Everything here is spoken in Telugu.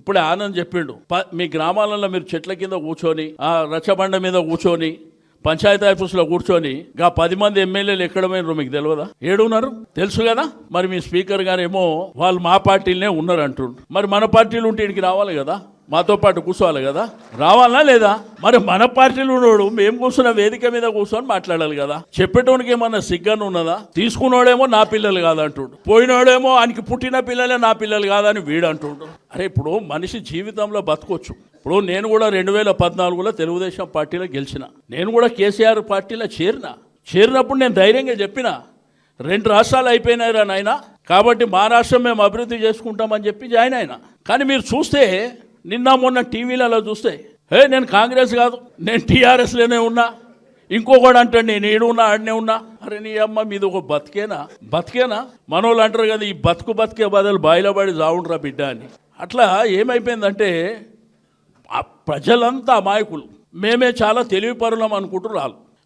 ఇప్పుడే ఆనంద్ చెప్పిండు మీ గ్రామాలలో మీరు చెట్ల కింద కూర్చొని ఆ రచ్చబండ మీద కూర్చొని పంచాయతీ ఆఫీసులో కూర్చొని గా 10 మంది ఎమ్మెల్యేలు ఎక్కడమైనారో మీకు తెలియదా? ఏడున్నారు తెలుసు కదా. మరి మీ స్పీకర్ గారేమో వాళ్ళు మా పార్టీలనే ఉన్నారు అంటుండ్రు. మరి మన పార్టీలు ఉంటే ఇక్కడికి రావాలి కదా, మాతో పాటు కూర్చోవాలి కదా, రావాలా లేదా? మరి మన పార్టీలు ఉన్నాడు మేము కూర్చున్న వేదిక మీద కూర్చొని మాట్లాడాలి కదా. చెప్పేటోనికి ఏమన్నా సిగ్గను ఉన్నదా? తీసుకున్నాడేమో నా పిల్లలు కాదంటుండు, పోయినాడేమో ఆయనకి పుట్టిన పిల్లలే నా పిల్లలు కాదని వీడు అంటుండు. అరే ఇప్పుడు మనిషి జీవితంలో బతకొచ్చు. ఇప్పుడు నేను కూడా 2014లో తెలుగుదేశం పార్టీలో గెలిచిన, నేను కూడా కేసీఆర్ పార్టీలో చేరినప్పుడు నేను ధైర్యంగా చెప్పిన 2 రాష్ట్రాలు అయిపోయినాయిరా నాయన, కాబట్టి మా రాష్ట్రం మేము అభివృద్ధి చేసుకుంటామని చెప్పి జాయిన్ అయినా. కానీ మీరు చూస్తే నిన్న మొన్న టీవీలలో చూస్తే నేను కాంగ్రెస్ కాదు నేను టీఆర్ఎస్లోనే ఉన్నా, ఇంకొకడు అంటాడు నేను ఏడున్నా ఆడనే ఉన్నా. అరే నీ అమ్మ మీది ఒక బతికేనా? మనోళ్ళు అంటారు కదా ఈ బతికే బదులు బాయిలో పడి జావుండ్రా బిడ్డ అని. అట్లా ఏమైపోయిందంటే ప్రజలంతా అమాయకులు, మేమే చాలా తెలివిపరులం అనుకుంటూ రాళ్ళు.